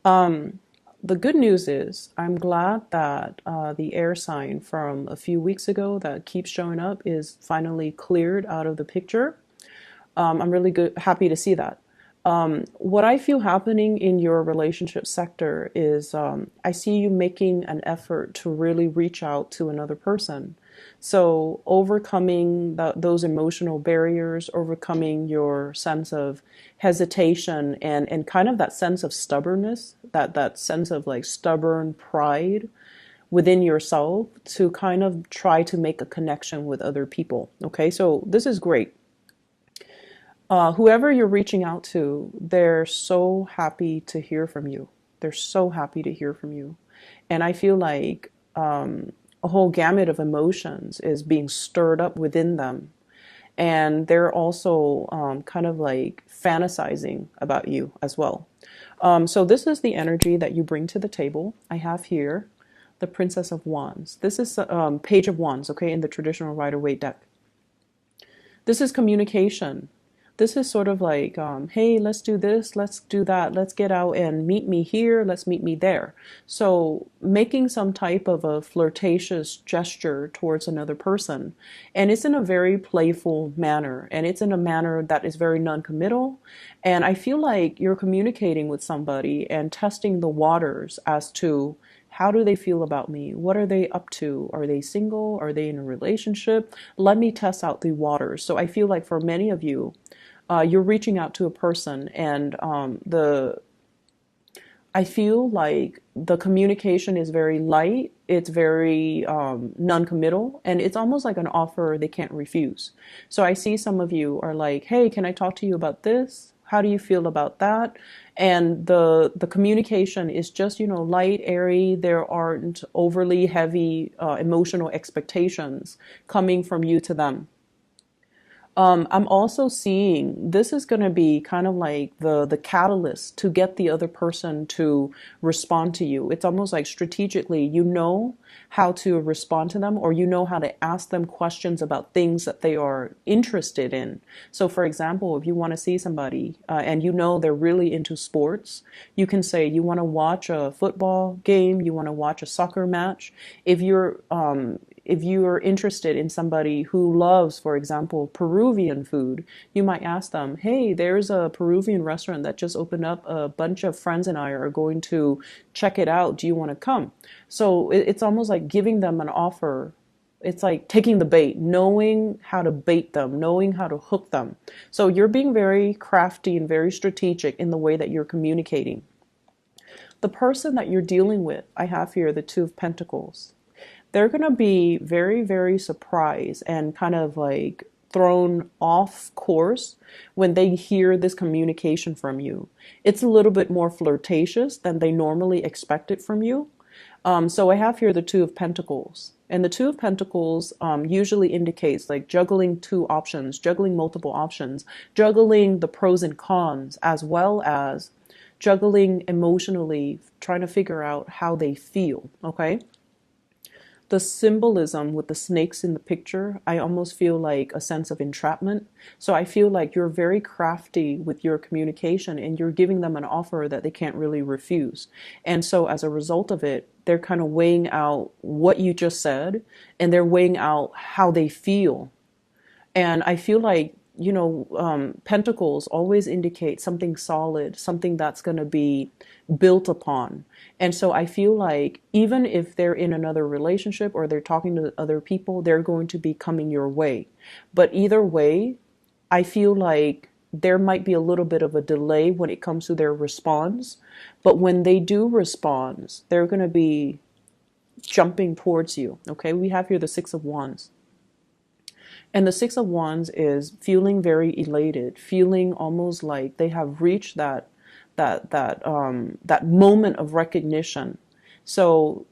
Um, the good news is I'm glad that the air sign from a few weeks ago that keeps showing up is finally cleared out of the picture. I'm really happy to see that. What I feel happening in your relationship sector is I see you making an effort to really reach out to another person. So overcoming those emotional barriers, overcoming your sense of hesitation and kind of that sense of stubbornness, that sense of like stubborn pride within yourself to kind of try to make a connection with other people. Okay, so this is great. Whoever you're reaching out to, they're so happy to hear from you. They're so happy to hear from you. And I feel like a whole gamut of emotions is being stirred up within them. And they're also kind of like fantasizing about you as well. So this is the energy that you bring to the table. I have here the Princess of Wands. This is Page of Wands, okay, in the traditional Rider-Waite deck. This is communication. This is sort of like, hey, let's do this, let's do that, let's get out and meet me here, let's meet me there. So making some type of a flirtatious gesture towards another person. And it's in a very playful manner. And it's in a manner that is very non-committal. And I feel like you're communicating with somebody and testing the waters as to how do they feel about me? What are they up to? Are they single? Are they in a relationship? Let me test out the waters. So I feel like for many of you, you're reaching out to a person, and I feel like the communication is very light. It's very non-committal, and it's almost like an offer they can't refuse. So I see some of you are like, "Hey, can I talk to you about this? How do you feel about that?" And the communication is just, light, airy. There aren't overly heavy emotional expectations coming from you to them. I'm also seeing this is going to be kind of like the catalyst to get the other person to respond to you. It's almost like strategically, you know how to respond to them, or you know how to ask them questions about things that they are interested in. So, for example, if you want to see somebody and you know they're really into sports, you can say you want to watch a football game, you want to watch a soccer match. If you are interested in somebody who loves, for example, Peruvian food, you might ask them, hey, there's a Peruvian restaurant that just opened up. A bunch of friends and I are going to check it out. Do you want to come? So it's almost like giving them an offer. It's like taking the bait, knowing how to bait them, knowing how to hook them. So you're being very crafty and very strategic in the way that you're communicating. The person that you're dealing with, I have here the Two of Pentacles. They're going to be very, very surprised and kind of like thrown off course when they hear this communication from you. It's a little bit more flirtatious than they normally expect it from you. So I have here the Two of Pentacles. And the Two of Pentacles usually indicates like juggling two options, juggling multiple options, juggling the pros and cons, as well as juggling emotionally, trying to figure out how they feel, okay? The symbolism with the snakes in the picture, I almost feel like a sense of entrapment. So I feel like you're very crafty with your communication and you're giving them an offer that they can't really refuse. And so as a result of it, they're kind of weighing out what you just said and they're weighing out how they feel. And I feel like pentacles always indicate something solid, something that's going to be built upon. And so I feel like even if they're in another relationship or they're talking to other people, they're going to be coming your way. But either way, I feel like there might be a little bit of a delay when it comes to their response. But when they do respond, they're going to be jumping towards you. Okay, we have here the Six of Wands. And the Six of Wands is feeling very elated, feeling almost like they have reached that moment of recognition. So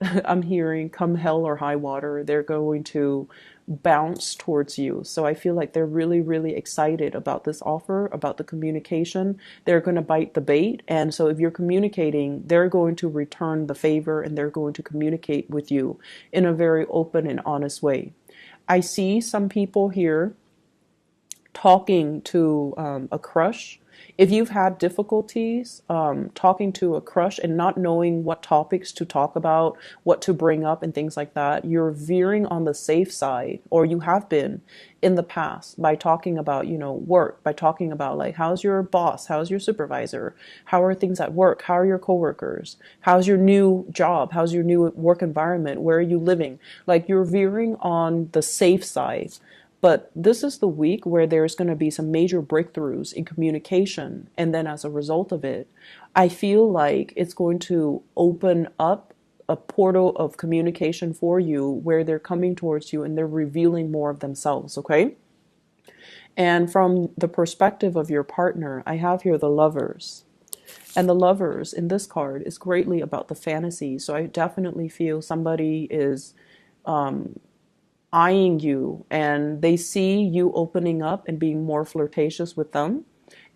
I'm hearing come hell or high water, they're going to bounce towards you. So I feel like they're really, really excited about this offer, about the communication. They're going to bite the bait. And so if you're communicating, they're going to return the favor and they're going to communicate with you in a very open and honest way. I see some people here talking to a crush, If you've had difficulties talking to a crush and not knowing what topics to talk about, what to bring up, and things like that, you're veering on the safe side, or you have been in the past by talking about, work, by talking about like, how's your boss? How's your supervisor? How are things at work? How are your coworkers? How's your new job? How's your new work environment? Where are you living? Like you're veering on the safe side. But this is the week where there's going to be some major breakthroughs in communication. And then as a result of it, I feel like it's going to open up a portal of communication for you where they're coming towards you and they're revealing more of themselves, okay? And from the perspective of your partner, I have here the Lovers. And the Lovers in this card is greatly about the fantasy. So I definitely feel somebody is eyeing you and they see you opening up and being more flirtatious with them.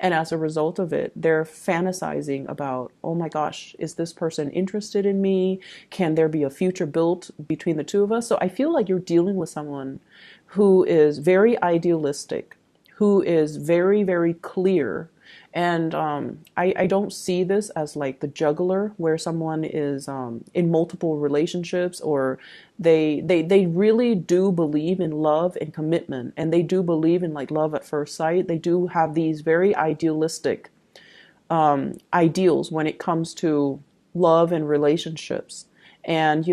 And as a result of it, they're fantasizing about, oh my gosh, is this person interested in me? Can there be a future built between the two of us? So I feel like you're dealing with someone who is very idealistic, who is very, very clear. And I don't see this as like the juggler where someone is in multiple relationships, or they really do believe in love and commitment, and they do believe in like love at first sight. They do have these very idealistic ideals when it comes to love and relationships. And,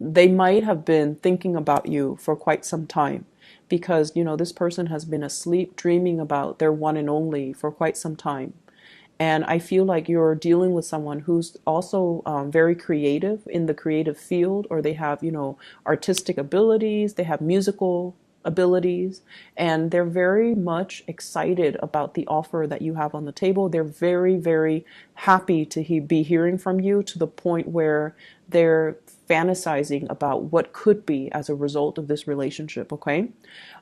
they might have been thinking about you for quite some time, because this person has been asleep dreaming about their one and only for quite some time. And I feel like you're dealing with someone who's also very creative in the creative field, or they have artistic abilities, they have musical abilities, and they're very much excited about the offer that you have on the table. They're very, very happy to be hearing from you, to the point where they're fantasizing about what could be as a result of this relationship, okay?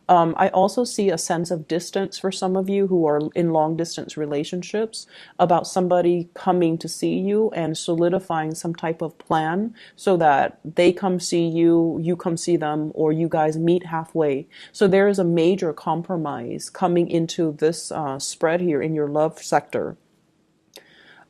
I also see a sense of distance for some of you who are in long distance relationships, about somebody coming to see you and solidifying some type of plan so that they come see you, you come see them, or you guys meet halfway. So there is a major compromise coming into this spread here in your love sector.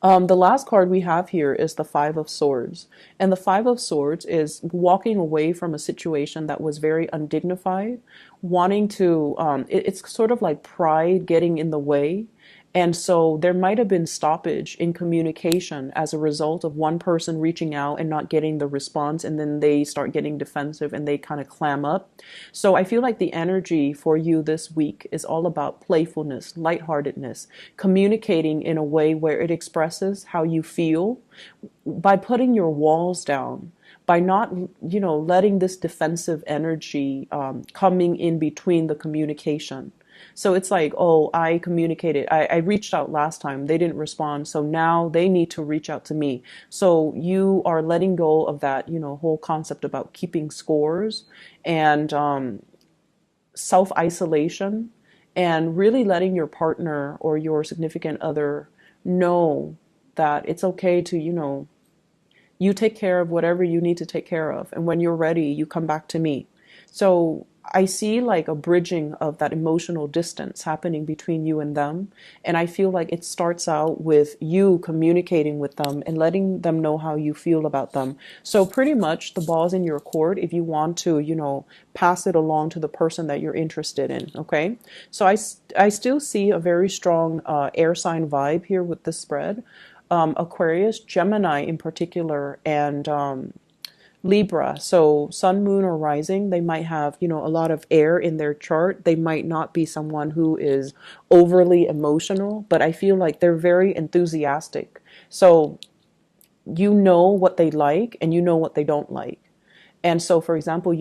The last card we have here is the Five of Swords. And the Five of Swords is walking away from a situation that was very undignified, wanting to, it's sort of like pride getting in the way. And so there might have been stoppage in communication as a result of one person reaching out and not getting the response, and then they start getting defensive and they kind of clam up. So I feel like the energy for you this week is all about playfulness, lightheartedness, communicating in a way where it expresses how you feel by putting your walls down, by not, letting this defensive energy coming in between the communication. So it's like, oh, I communicated, I reached out last time, they didn't respond, so now they need to reach out to me. So you are letting go of that, whole concept about keeping scores and self-isolation, and really letting your partner or your significant other know that it's okay to, you take care of whatever you need to take care of. And when you're ready, you come back to me. So I see like a bridging of that emotional distance happening between you and them. And I feel like it starts out with you communicating with them and letting them know how you feel about them. So pretty much the ball's in your court if you want to, pass it along to the person that you're interested in. Okay. So I still see a very strong air sign vibe here with this spread. Aquarius, Gemini in particular, and Libra. So sun, moon, or rising, they might have, a lot of air in their chart. They might not be someone who is overly emotional, but I feel like they're very enthusiastic. So you know what they like and you know what they don't like. And so, for example,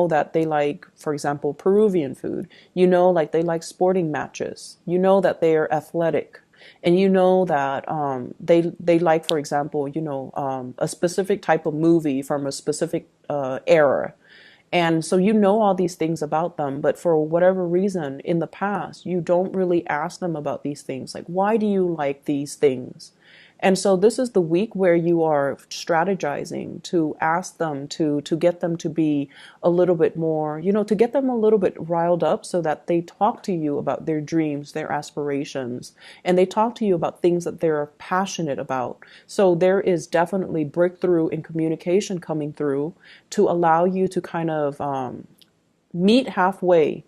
that they like, for example, Peruvian food. Like they like sporting matches. That they are athletic. And that they like, for example, a specific type of movie from a specific era. And so all these things about them, but for whatever reason in the past, you don't really ask them about these things. Like, why do you like these things? And so this is the week where you are strategizing to ask them to get them to be a little bit more, to get them a little bit riled up so that they talk to you about their dreams, their aspirations, and they talk to you about things that they're passionate about. So there is definitely breakthrough in communication coming through to allow you to kind of meet halfway.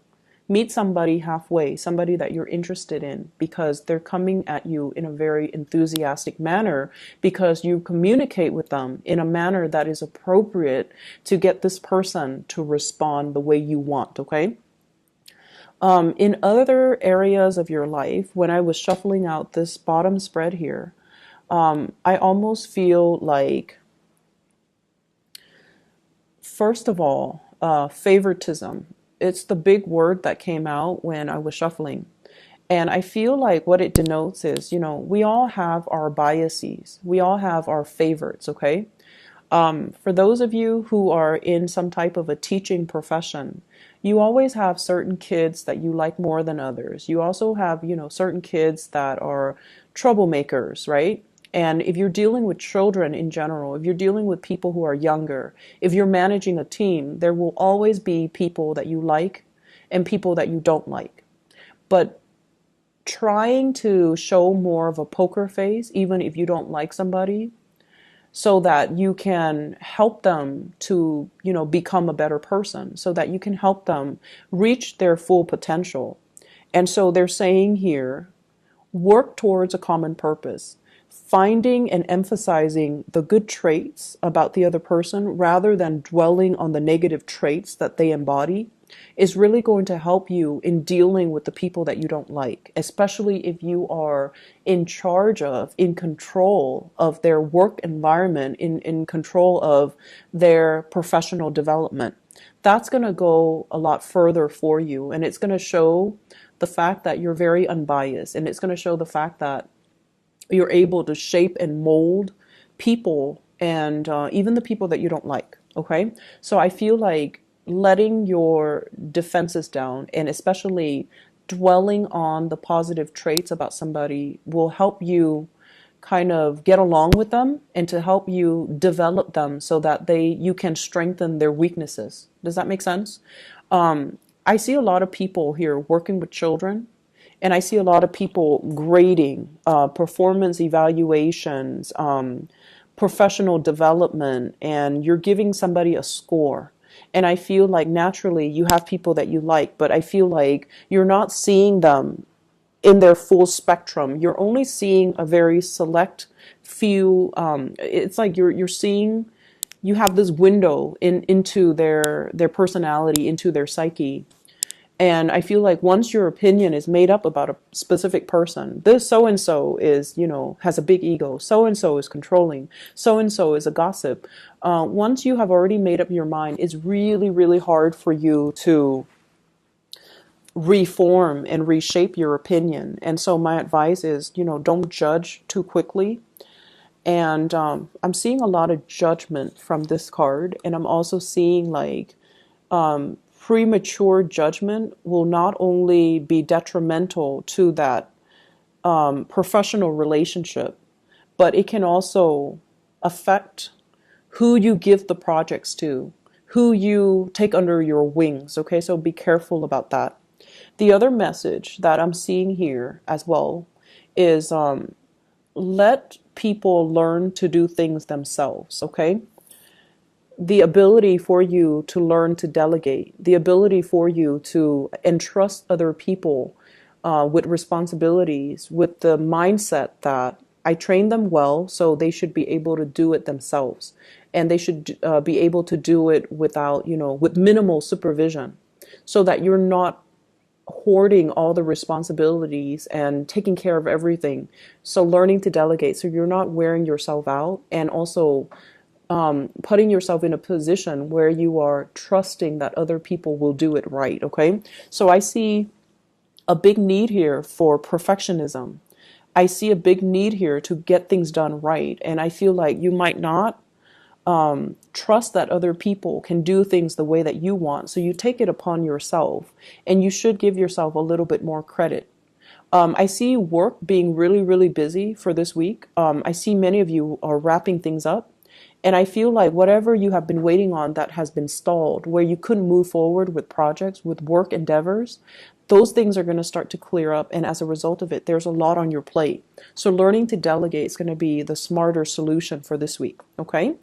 Meet somebody halfway, somebody that you're interested in, because they're coming at you in a very enthusiastic manner, because you communicate with them in a manner that is appropriate to get this person to respond the way you want, okay? In other areas of your life, when I was shuffling out this bottom spread here, I almost feel like, first of all, favoritism. It's the big word that came out when I was shuffling. And I feel like what it denotes is, we all have our biases. We all have our favorites, okay? For those of you who are in some type of a teaching profession, you always have certain kids that you like more than others. You also have, certain kids that are troublemakers, right? And if you're dealing with children in general, if you're dealing with people who are younger, if you're managing a team, there will always be people that you like and people that you don't like. But trying to show more of a poker face, even if you don't like somebody, so that you can help them to, become a better person, so that you can help them reach their full potential. And so they're saying here, work towards a common purpose. Finding and emphasizing the good traits about the other person rather than dwelling on the negative traits that they embody is really going to help you in dealing with the people that you don't like, especially if you are in charge of, in control of their work environment, in control of their professional development. That's going to go a lot further for you, and it's going to show the fact that you're very unbiased, and it's going to show the fact that you're able to shape and mold people, and even the people that you don't like, okay? So I feel like letting your defenses down, and especially dwelling on the positive traits about somebody, will help you kind of get along with them and to help you develop them so that you can strengthen their weaknesses. Does that make sense? I see a lot of people here working with children, and I see a lot of people grading, performance evaluations, professional development, and you're giving somebody a score. And I feel like naturally you have people that you like, but I feel like you're not seeing them in their full spectrum. You're only seeing a very select few. It's like you're seeing, you have this window into their personality, into their psyche. And I feel like once your opinion is made up about a specific person, this so-and-so is, has a big ego, so-and-so is controlling, so-and-so is a gossip. Once you have already made up your mind, it's really, really hard for you to reform and reshape your opinion. And so my advice is, don't judge too quickly. And I'm seeing a lot of judgment from this card. And I'm also seeing like, premature judgment will not only be detrimental to that professional relationship, but it can also affect who you give the projects to, who you take under your wings. Okay, so be careful about that. The other message that I'm seeing here as well is let people learn to do things themselves. Okay. The ability for you to learn to delegate, the ability for you to entrust other people with responsibilities, with the mindset that I train them well, so they should be able to do it themselves. And they should be able to do it without, with minimal supervision, so that you're not hoarding all the responsibilities and taking care of everything. So learning to delegate, so you're not wearing yourself out, and also putting yourself in a position where you are trusting that other people will do it right, okay? So I see a big need here for perfectionism. I see a big need here to get things done right. And I feel like you might not trust that other people can do things the way that you want. So you take it upon yourself, and you should give yourself a little bit more credit. I see work being really, really busy for this week. I see many of you are wrapping things up. And I feel like whatever you have been waiting on that has been stalled, where you couldn't move forward with projects, with work endeavors, those things are going to start to clear up. And as a result of it, there's a lot on your plate. So learning to delegate is going to be the smarter solution for this week. Okay?